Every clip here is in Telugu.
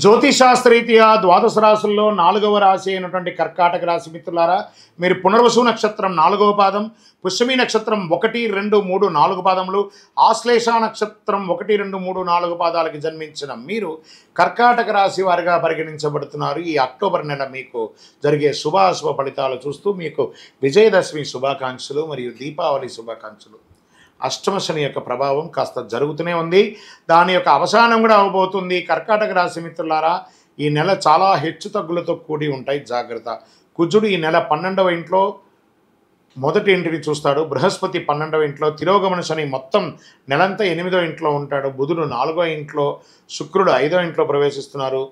జ్యోతిషాస్త్రరీత్యా ద్వాదశ రాశుల్లో 4వ రాశి అయినటువంటి కర్కాటక రాశి మిత్రులారా, మీరు పునర్వసు నక్షత్రం 4వ పాదం, పుష్యమి నక్షత్రం 1, 2, 3, 4 పాదములు, ఆశ్లేష నక్షత్రం 1, 2, 3, 4 పాదాలకి జన్మించిన మీరు కర్కాటక రాశి వారిగా పరిగణించబడుతున్నారు. ఈ అక్టోబర్ నెల మీకు జరిగే శుభాశుభ ఫలితాలు చూస్తూ మీకు విజయదశమి శుభాకాంక్షలు మరియు దీపావళి శుభాకాంక్షలు. అష్టమ శని యొక్క ప్రభావం కాస్త జరుగుతూనే ఉంది, దాని యొక్క అవసానం కూడా అవబోతుంది. కర్కాటక రాశి మిత్రులారా, ఈ నెల చాలా హెచ్చు తగ్గులతో కూడి ఉంటాయి, జాగ్రత్త. కుజుడు ఈ నెల 12వ ఇంట్లో మొదటి ఇంటిని చూస్తాడు, బృహస్పతి 12వ ఇంట్లో, తిరోగమన శని మొత్తం నెలంతా 8వ ఇంట్లో ఉంటాడు, బుధుడు 4వ ఇంట్లో, శుక్రుడు 5వ ఇంట్లో ప్రవేశిస్తున్నారు.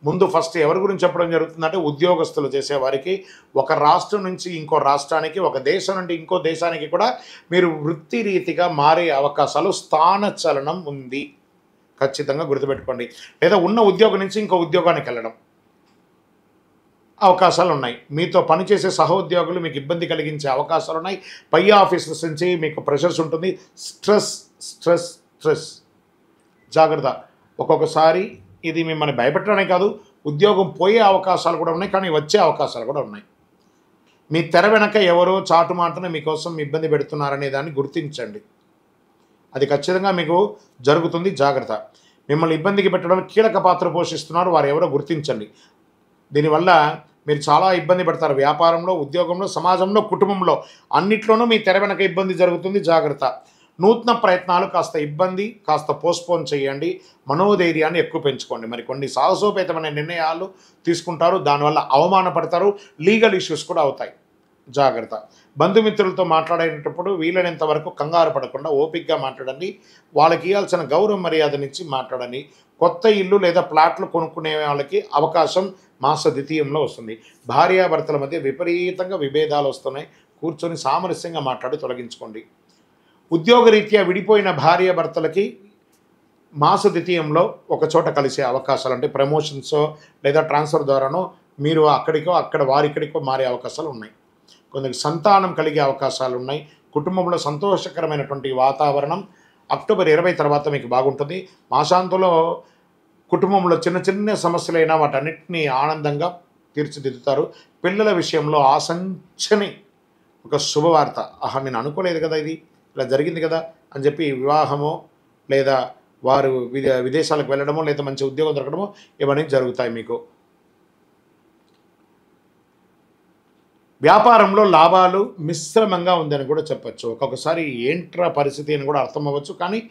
ముందు ఫస్ట్ ఎవరి గురించి చెప్పడం జరుగుతుందంటే ఉద్యోగస్తులు చేసేవారికి ఒక రాష్ట్రం నుంచి ఇంకో రాష్ట్రానికి, ఒక దేశం నుండి ఇంకో దేశానికి కూడా మీరు వృత్తి రీతిగా మారే అవకాశాలు, స్థాన చలనం ఉంది, ఖచ్చితంగా గుర్తుపెట్టుకోండి. లేదా ఉన్న ఉద్యోగం నుంచి ఇంకో ఉద్యోగానికి వెళ్ళడం అవకాశాలు ఉన్నాయి. మీతో పనిచేసే సహోద్యోగులు మీకు ఇబ్బంది కలిగించే అవకాశాలు ఉన్నాయి. పై ఆఫీసర్స్ నుంచి మీకు ప్రెషర్స్ ఉంటుంది. స్ట్రెస్ స్ట్రెస్ స్ట్రెస్ జాగ్రత్త. ఒక్కొక్కసారి ఇది మిమ్మల్ని భయపెట్టడానికి కాదు, ఉద్యోగం పోయే అవకాశాలు కూడా ఉన్నాయి, కానీ వచ్చే అవకాశాలు కూడా ఉన్నాయి. మీ తెర వెనక ఎవరో చాటుమాటన మీకోసం ఇబ్బంది పెడుతున్నారనే దాన్ని గుర్తించండి, అది ఖచ్చితంగా మీకు జరుగుతుంది, జాగ్రత్త. మిమ్మల్ని ఇబ్బందికి పెట్టడం కీలక పాత్ర పోషిస్తున్నారు, వారు ఎవరో గుర్తించండి. దీనివల్ల మీరు చాలా ఇబ్బంది పడతారు. వ్యాపారంలో, ఉద్యోగంలో, సమాజంలో, కుటుంబంలో అన్నిట్లోనూ మీ తెర వెనక ఇబ్బంది జరుగుతుంది, జాగ్రత్త. నూతన ప్రయత్నాలు కాస్త పోస్ట్పోన్ చేయండి. మనోధైర్యాన్ని ఎక్కువ పెంచుకోండి. మరి కొన్ని సాహసోపేతమైన నిర్ణయాలు తీసుకుంటారు, దానివల్ల అవమానపడతారు, లీగల్ ఇష్యూస్ కూడా అవుతాయి, జాగ్రత్త. బంధుమిత్రులతో మాట్లాడేటప్పుడు వీలైనంత వరకు కంగారు పడకుండా ఓపికగా మాట్లాడండి. వాళ్ళకి ఇవ్వాల్సిన గౌరవ మర్యాదనిచ్చి మాట్లాడండి. కొత్త ఇల్లు లేదా ప్లాట్లు కొనుక్కునే వాళ్ళకి అవకాశం మాస ద్వితీయంలో వస్తుంది. భార్యాభర్తల మధ్య విపరీతంగా విభేదాలు వస్తున్నాయి, కూర్చొని సామరస్యంగా మాట్లాడి తొలగించుకోండి. ఉద్యోగరీత్యా విడిపోయిన భార్యాభర్తలకి మాస ద్వితీయంలో ఒక చోట కలిసే అవకాశాలు, అంటే ప్రమోషన్సో లేదా ట్రాన్స్ఫర్ ద్వారానో మీరు వారిక్కడికో మారే అవకాశాలు ఉన్నాయి. కొందరికి సంతానం కలిగే అవకాశాలు ఉన్నాయి. కుటుంబంలో సంతోషకరమైనటువంటి వాతావరణం అక్టోబర్ 20 తర్వాత మీకు బాగుంటుంది. మాసాంతంలో కుటుంబంలో చిన్న చిన్న సమస్యలైనా వాటన్నిటినీ ఆనందంగా తీర్చిదిద్దుతారు. పిల్లల విషయంలో ఆశించని ఒక శుభవార్త, నేను అనుకోలేదు కదా, ఇది ఇలా జరిగింది కదా అని చెప్పి వివాహమో లేదా వారు విదేశాలకు వెళ్ళడమో లేదా మంచి ఉద్యోగం దొరకడమో ఇవన్నీ జరుగుతాయి మీకు. వ్యాపారంలో లాభాలు మిశ్రమంగా ఉందని కూడా చెప్పచ్చు. ఒక్కొక్కసారి ఏంట్రా పరిస్థితి అని కూడా అర్థం అవ్వచ్చు, కానీ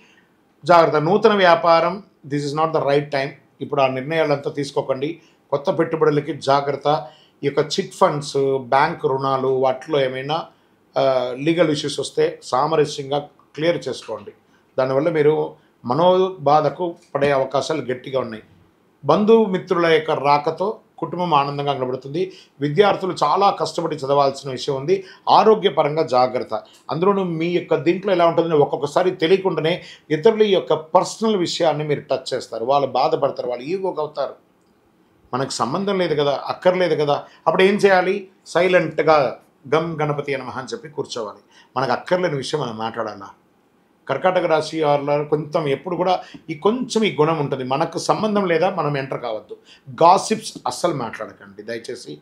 జాగ్రత్త. నూతన వ్యాపారం, this is not the right time. ఇప్పుడు ఆ నిర్ణయాలంతా తీసుకోకండి. కొత్త పెట్టుబడులకి జాగ్రత్త. ఈ యొక్క చిట్ ఫండ్స్, బ్యాంక్ రుణాలు, వాటిలో ఏమైనా లీగల్ ఇష్యూస్ వస్తే సామరస్యంగా క్లియర్ చేసుకోండి. దానివల్ల మీరు మనోబాధకు పడే అవకాశాలు గట్టిగా ఉన్నాయి. బంధుమిత్రుల యొక్క రాకతో కుటుంబం ఆనందంగా కనబడుతుంది. విద్యార్థులు చాలా కష్టపడి చదవాల్సిన విషయం ఉంది. ఆరోగ్యపరంగా జాగ్రత్త. అందులోనూ మీ యొక్క దీంట్లో ఎలా ఉంటుందని ఒక్కొక్కసారి తెలియకుండానే ఇతరుల యొక్క పర్సనల్ విషయాన్ని మీరు టచ్ చేస్తారు. వాళ్ళు బాధపడతారు, వాళ్ళు ఈగోకి అవుతారు. మనకు సంబంధం లేదు కదా, అక్కర్లేదు కదా, అప్పుడు ఏం చేయాలి? సైలెంట్గా గం గణపతి నమః అని చెప్పి కూర్చోవాలి. మనకు అక్కర్లేని విషయం మనం మాట్లాడాలా. కర్కాటక రాశి వారిలో కొంచెం ఎప్పుడు కూడా కొంచెం ఈ గుణం ఉంటుంది. మనకు సంబంధం లేదా మనం ఎంటర్ కావద్దు. గాసిప్స్ అస్సలు మాట్లాడకండి దయచేసి.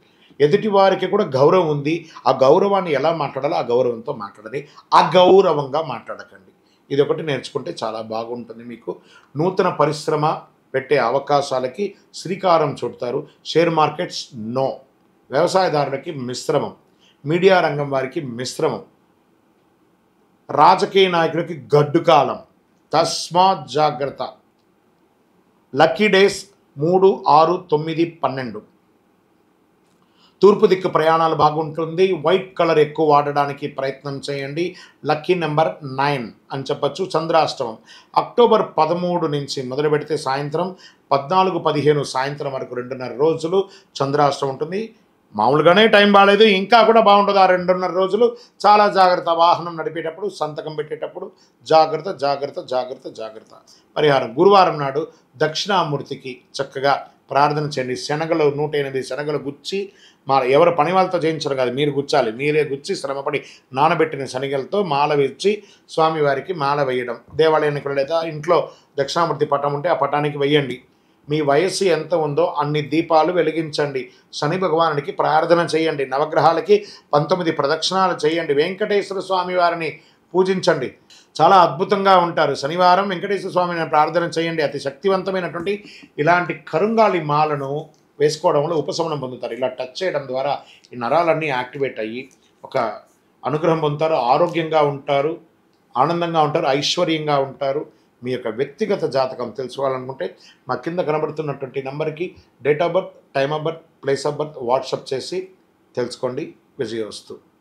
ఎదుటి వారికి కూడా గౌరవం ఉంది, ఆ గౌరవాన్ని ఎలా మాట్లాడాలో ఆ గౌరవంతో మాట్లాడాలి, అగౌరవంగా మాట్లాడకండి. ఇది ఒకటి నేర్చుకుంటే చాలా బాగుంటుంది మీకు. నూతన పరిశ్రమ పెట్టే అవకాశాలకి శ్రీకారం చుడతారు. Share markets no. వ్యవసాయదారులకి మిశ్రమం. మీడియా రంగం వారికి మిశ్రమం. రాజకీయ నాయకులకి గడ్డు కాలం, తస్మాత్ జాగ్రత్త. Lucky days 3, 6, 9, 12. తూర్పు దిక్కు ప్రయాణాలు బాగుంటుంది. వైట్ కలర్ ఎక్కువ వాడడానికి ప్రయత్నం చేయండి. లక్కీ నెంబర్ 9 అని చెప్పచ్చు. చంద్రాష్టమం అక్టోబర్ 13 నుంచి మొదలు పెడితే సాయంత్రం 14, 15 సాయంత్రం వరకు 2.5 రోజులు చంద్రాష్టమం ఉంటుంది. మామూలుగానే టైం బాగాలేదు, ఇంకా కూడా బాగుంటుంది ఆ 2.5 రోజులు. చాలా జాగ్రత్త. వాహనం నడిపేటప్పుడు, సంతకం పెట్టేటప్పుడు జాగ్రత్త జాగ్రత్త జాగ్రత్త జాగ్రత్త. పరిహారం: గురువారం నాడు దక్షిణామూర్తికి చక్కగా ప్రార్థన చేయండి. శనగలు 108 శనగలు గుచ్చి, ఎవరు పని వాళ్ళతో చేయించడం కాదు, మీరు గుచ్చాలి. మీరే గుచ్చి శ్రమపడి నానబెట్టిన శనగలతో మాల వేసి స్వామివారికి మాల వేయడం. దేవాలయానికి లేదా ఇంట్లో దక్షిణామూర్తి పటం ఉంటే ఆ పటానికి వేయండి. మీ వయస్సు ఎంత ఉందో అన్ని దీపాలు వెలిగించండి. శని భగవానుడికి ప్రార్థన చేయండి. నవగ్రహాలకి 19 ప్రదక్షిణాలు చేయండి. వెంకటేశ్వర స్వామి వారిని పూజించండి. చాలా అద్భుతంగా ఉంటారు. శనివారం వెంకటేశ్వర స్వామిని ప్రార్థన చేయండి. అతి శక్తివంతమైనటువంటి ఇలాంటి కరుంగాలి మాలను వేసుకోవడం వల్ల ఉపశమనం పొందుతారు. ఇలా టచ్ చేయడం ద్వారా ఈ నరాలన్నీ యాక్టివేట్ అయ్యి ఒక అనుగ్రహం పొందుతారు. ఆరోగ్యంగా ఉంటారు, ఆనందంగా ఉంటారు, ఐశ్వర్యంగా ఉంటారు. మీ యొక్క వ్యక్తిగత జాతకం తెలుసుకోవాలనుకుంటే మా కింద కనబడుతున్నటువంటి నెంబర్కి date of birth, time of birth, place of birth WhatsApp చేసి తెలుసుకోండి. విజయవస్తు.